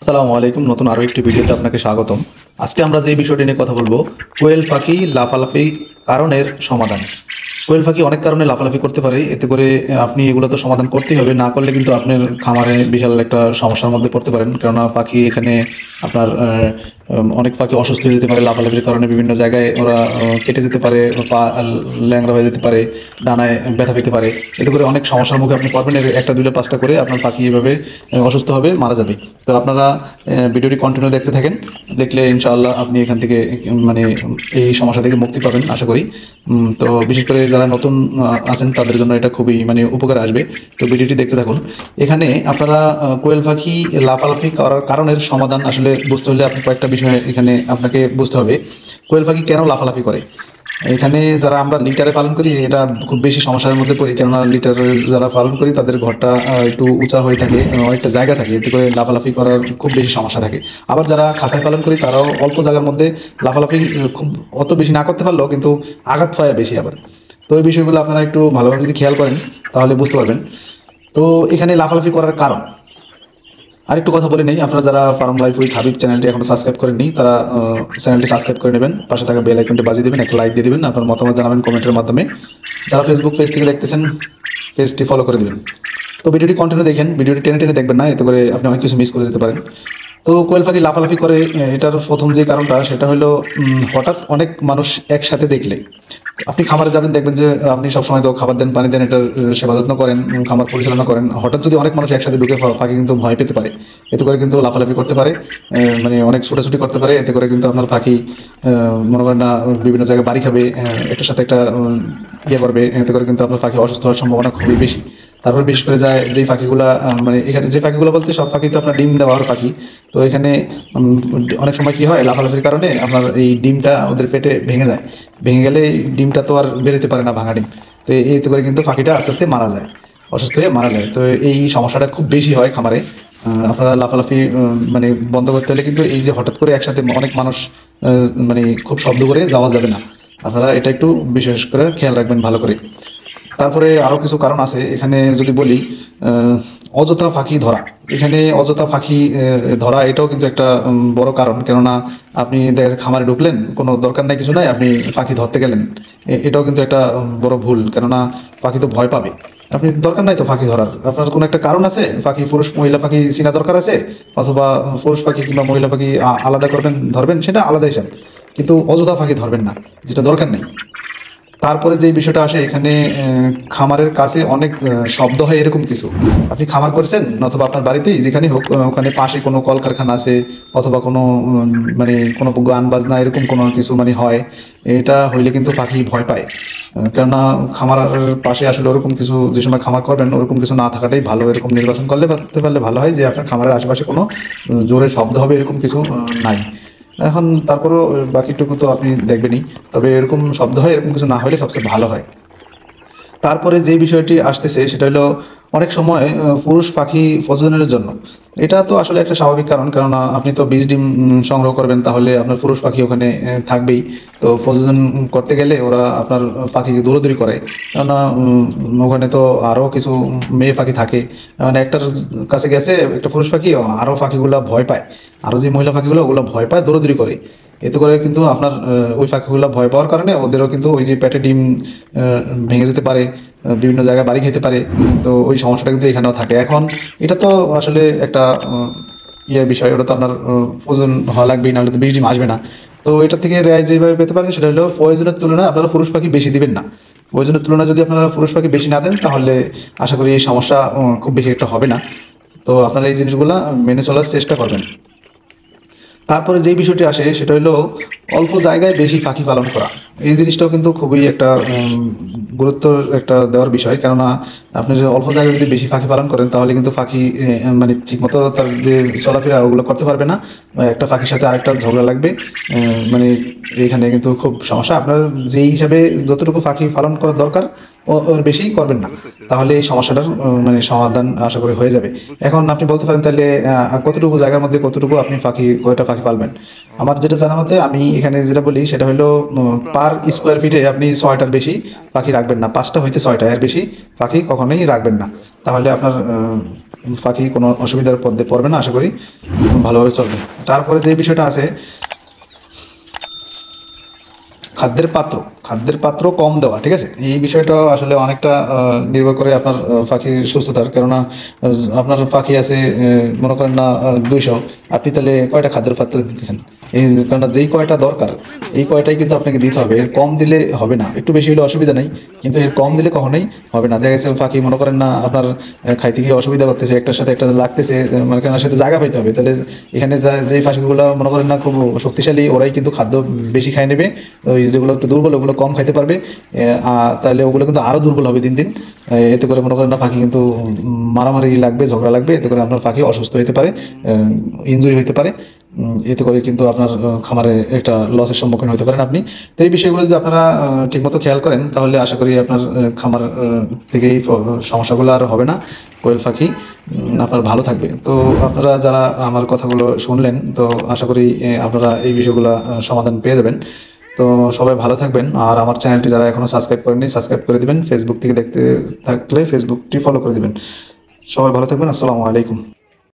আসসালামু আলাইকুম। নতুন আরও একটি ভিডিওতে আপনাকে স্বাগতম। আজকে আমরা যে বিষয়টি নিয়ে কথা বলবো, কোয়েল পাখি লাফালাফি কারণের সমাধান। কোয়েল পাখি অনেক কারণে লাফালাফি করতে পারে, এতে করে আপনি এগুলো তো সমাধান করতেই হবে, না করলে কিন্তু আপনার খামারে বিশাল একটা সমস্যার মধ্যে পড়তে পারেন। কেননা পাখি এখানে আপনার অনেক পাখি অসুস্থ হয়ে যেতে পারে লাফালাফির কারণে, বিভিন্ন জায়গায় ওরা কেটে যেতে পারে, পা ল্যাংড়া হয়ে যেতে পারে, ডানায় ব্যথা পেতে পারে। এতে করে অনেক সমস্যার মুখে আপনি পড়বেন। এর একটা দুইটা পাঁচটা করে আপনার পাখি এভাবে অসুস্থ হবে, মারা যাবে। তো আপনারা ভিডিওটি কন্টিনিউ দেখতে থাকেন, দেখলে ইনশাআল্লাহ আপনি এখান থেকে মানে এই সমস্যা থেকে মুক্তি পাবেন আশা করি। তো বিশেষ করে যারা নতুন আছেন তাদের জন্য এটা খুবই মানে উপকার আসবে। তো ভিডিওটি দেখতে থাকুন। এখানে আপনারা কোয়েল পাখি লাফালাফি করার কারণের সমাধান আসলে বুঝতে হলে আপনি কয়েকটা বিষয় এখানে আপনাকে বুঝতে হবে। কোয়েল পাখি কেন লাফালাফি করে? এখানে যারা আমরা লিটারে পালন করি এটা খুব বেশি সমস্যার মধ্যে পড়ি, কেননা লিটারে যারা পালন করি তাদের ঘরটা একটু উঁচা হয়ে থাকে, অনেকটা জায়গা থাকে, এতে করে লাফালাফি করার খুব বেশি সমস্যা থাকে। আবার যারা খাঁচায় পালন করি তারাও অল্প জায়গার মধ্যে লাফালাফি খুব অত বেশি না করতে পারলেও কিন্তু আঘাত পায় বেশি আবার। তো এই বিষয়গুলো আপনারা একটু ভালোভাবে যদি খেয়াল করেন তাহলে বুঝতে পারবেন। তো এখানে লাফালাফি করার কারণ আরেকটু কথা বলে নেই, আপনারা যারা ফার্ম লাইফ উইথ হাবিব চ্যানেলটি এখনো সাবস্ক্রাইব করেননি তারা চ্যানেলটি সাবস্ক্রাইব করে নেবেন, পাশে থাকা বেল আইকনটি বাজিয়ে দেবেন, একটা লাইক দিয়ে দেবেন, আপনার মতামত জানাবেন কমেন্টের মাধ্যমে। যারা ফেসবুক পেজ থেকে দেখতেছেন পেজটি ফলো করে দেবেন। তো ভিডিওটি কন্টিনিউ দেখেন, ভিডিওটি টেনে টেনে দেখবেন না, এতে করে আপনি অনেক কিছু মিস করে যেতে পারেন। তো কোয়েল পাখি লাফালাফি করে এটার প্রথম যে কারণটা সেটা হলো হঠাৎ অনেক মানুষ একসাথে দেখলে আপনি খামারে যাবেন, দেখবেন যে আপনি সবসময় তো খাবার দেন, পানি দেন, এটার সেবা যত্ন করেন, খামার পরিচালনা করেন। হঠাৎ যদি অনেক মানুষ একসাথে ঢুকে পাখি কিন্তু ভয় পেতে পারে, এতে করে কিন্তু লাফালাফি করতে পারে, মানে অনেক ছোটাছুটি করতে পারে। এতে করে কিন্তু আপনার পাখি মনে করেন না বিভিন্ন জায়গায় বাড়ি খাবে, একটার সাথে একটা ইয়ে করবে, এতে করে কিন্তু আপনার পাখি অসুস্থ হওয়ার সম্ভাবনা খুবই বেশি। তারপর বিশেষ করে যায় যেই পাখিগুলা মানে এখানে যে পাখিগুলো বলতে সব পাখি তো আপনার ডিম দেওয়ার পাখি। তো এখানে অনেক সময় কি হয় লাফালাফির কারণে আপনার এই ডিমটা ওদের পেটে ভেঙে যায়। ভেঙে গেলে এই ডিমটা তো আর বেরোতে পারে না, ভাঙা ডিম। তো এতে করে কিন্তু পাখিটা আস্তে আস্তে মারা যায়, অসুস্থ হয়ে মারা যায়। তো এই সমস্যাটা খুব বেশি হয় খামারে। আপনারা লাফালাফি মানে বন্ধ করতে হলে কিন্তু এই যে হঠাৎ করে একসাথে অনেক মানুষ মানে খুব শব্দ করে যাওয়া যাবে না। আপনারা এটা একটু বিশেষ করে খেয়াল রাখবেন ভালো করে। তারপরে আরও কিছু কারণ আছে এখানে যদি বলি, অযথা পাখি ধরা। এখানে অযথা পাখি ধরা এটাও কিন্তু একটা বড় কারণ। কেননা আপনি দেখা যাচ্ছে খামারে ঢুকলেন, কোনো দরকার নাই কিছু নাই, আপনি পাখি ধরতে গেলেন, এটাও কিন্তু একটা বড় ভুল। কেননা পাখি তো ভয় পাবে, আপনি দরকার নাই তো পাখি ধরার, আপনার কোনো একটা কারণ আছে, পাখি পুরুষ মহিলা পাখি চেনা দরকার আছে, অথবা পুরুষ পাখি কিংবা মহিলা পাখি আলাদা করবেন ধরবেন, সেটা আলাদা হিসাব। কিন্তু অযথা পাখি ধরবেন না যেটা দরকার নেই। তারপরে যে বিষয়টা আসে এখানে, খামারের কাছে অনেক শব্দ হয় এরকম কিছু। আপনি খামার করছেন অথবা আপনার বাড়িতেই যেখানে হোক, ওখানে পাশে কোনো কলকারখানা আছে অথবা কোনো মানে কোনো গান বাজনা এরকম কোনো কিছু মানে হয়, এটা হইলে কিন্তু পাখি ভয় পায়। কেননা খামারের পাশে আসলে ওরকম কিছু যে সময় খামার করবেন ওরকম কিছু না থাকাটাই ভালো। এরকম নির্বাচন করলে পারতে পারলে ভালো হয় যে আপনার খামারের আশেপাশে কোনো জোরে শব্দ হবে এরকম কিছু নাই। এখন তারপরও বাকিটুকু তো আপনি দেখবেনই, তবে এরকম শব্দ হয় এরকম কিছু না হলে সবচেয়ে ভালো হয়। তারপরে যে বিষয়টি আসতেছে সেটা হলো অনেক সময় পুরুষ পাখি প্রজননের জন্য, এটা তো আসলে একটা স্বাভাবিক কারণ। কেননা আপনি তো বীজ ডিম সংগ্রহ করবেন, তাহলে আপনার পুরুষ পাখি ওখানে থাকবেই। তো প্রজনন করতে গেলে ওরা আপনার পাখিকে দৌড়াদৌড়ি করে, কেননা ওখানে তো আরও কিছু মেয়ে পাখি থাকে। মানে একটার কাছে গেছে একটা পুরুষ পাখি, আরও পাখিগুলো ভয় পায়, আরও যে মহিলা পাখিগুলো ওগুলো ভয় পায়, দৌড়াদৌড়ি করে। এতে করে কিন্তু আপনার ওই পাখিগুলো ভয় পাওয়ার কারণে ওদেরও কিন্তু ওই যে পেটে ডিম ভেঙে যেতে পারে, বিভিন্ন জায়গায় বাড়ি খেতে পারে। তো ওই সমস্যাটা কিন্তু এখানেও থাকে। এখন এটা তো আসলে একটা ইয়ে বিষয়, ওটা তো আপনার ওজন হওয়া লাগবেই, নাহলে তো বেশি ডিম আসবে না। তো এটা থেকে রেয়াই যেভাবে পেতে পারেন সেটা হলো প্রয়োজনের তুলনায় আপনারা পুরুষ পাখি বেশি দিবেন না। প্রয়োজনের তুলনায় যদি আপনারা পুরুষ পাখি বেশি না দেন তাহলে আশা করি এই সমস্যা খুব বেশি একটা হবে না। তো আপনারা এই জিনিসগুলো মেনে চলার চেষ্টা করবেন। তারপরে যেই বিষয়টি আসে সেটা হলো অল্প জায়গায় বেশি পাখি পালন করা। এই জিনিসটাও কিন্তু খুবই একটা গুরুত্ব একটা দেওয়ার বিষয়। কেননা আপনি যে অল্প জায়গায় যদি বেশি পাখি পালন করেন তাহলে কিন্তু পাখি মানে ঠিকমতো তার যে চলাফেরা ওগুলো করতে পারবে না, একটা পাখির সাথে আরেকটা ঝগড়া লাগবে। মানে এইখানে কিন্তু খুব সমস্যা। আপনার যেই হিসাবে যতটুকু পাখি পালন করা দরকার ওর বেশি করবেন না, তাহলে এই সমস্যাটার মানে সমাধান আশা করি হয়ে যাবে। এখন আপনি বলতে পারেন তাহলে কতটুকু জায়গার মধ্যে কতটুকু আপনি কয়টা ফাঁকি পালবেন। আমার যেটা জানা মতে আমি এখানে যেটা বলি সেটা হলো পার স্কোয়ার ফিটে আপনি 6টার বেশি পাখি রাখবেন না, 5টা হইতে 6টা, এর বেশি পাখি কখনোই রাখবেন না। তাহলে আপনার পাখি কোনো অসুবিধার মধ্যে পড়বে না, আশা করি ভালোভাবে চলবে। তারপরে যে বিষয়টা আছে খাদ্যের পাত্র কম দেওয়া, ঠিক আছে, এই বিষয়টা আসলে অনেকটা নির্ভর করে আপনার পাখির সুস্থতার। কেননা আপনার পাখি আছে মনে করেন না 200, আপনি তাহলে কয়টা খাদ্যের পাত্র দিতেছেন? এই কারণটা যেই কয়টা দরকার এই কয়টাই কিন্তু আপনাকে দিতে হবে, এর কম দিলে হবে না। একটু বেশি হলে অসুবিধা নেই, কিন্তু এর কম দিলে কখনোই হবে না। দেখা গেছে পাখি মনে করেন না আপনার খাইতে গিয়ে অসুবিধা করতেছে, একটার সাথে একটা লাগতেছে, মানে কেনার সাথে জায়গা পাইতে হবে, তাহলে এখানে যেই পাখিগুলো মনে করেন না খুব শক্তিশালী, ওরাই কিন্তু খাদ্য বেশি খাই নেবে। ওই যেগুলো একটু দুর্বল ওগুলো কম খাইতে পারবে, তাহলে ওগুলো কিন্তু আরও দুর্বল হবে দিন দিন। এতে করে মনে করেন না পাখি কিন্তু মারামারি লাগবে, ঝগড়া লাগবে, এতে করে আপনার পাখি অসুস্থ হতে পারে, ইনজুরি হতে পারে। এতে করে কিন্তু আপনার খামারে একটা লসের সম্মুখীন হতে পারেন আপনি। তো এই বিষয়গুলো যদি আপনারা ঠিকমতো খেয়াল করেন তাহলে আশা করি আপনার খামার থেকে এই সমস্যাগুলো আর হবে না, কোয়েল পাখি আপনার ভালো থাকবে। তো আপনারা যারা আমার কথাগুলো শুনলেন, তো আশা করি আপনারা এই বিষয়গুলো সমাধান পেয়ে যাবেন। তো সবাই ভালো থাকবেন, আর আমার চ্যানেলটি যারা এখনও সাবস্ক্রাইব করেননি সাবস্ক্রাইব করে দিবেন, ফেসবুক থেকে দেখতে থাকলে ফেসবুকটি ফলো করে দিবেন। সবাই ভালো থাকবেন, আসসালামু আলাইকুম।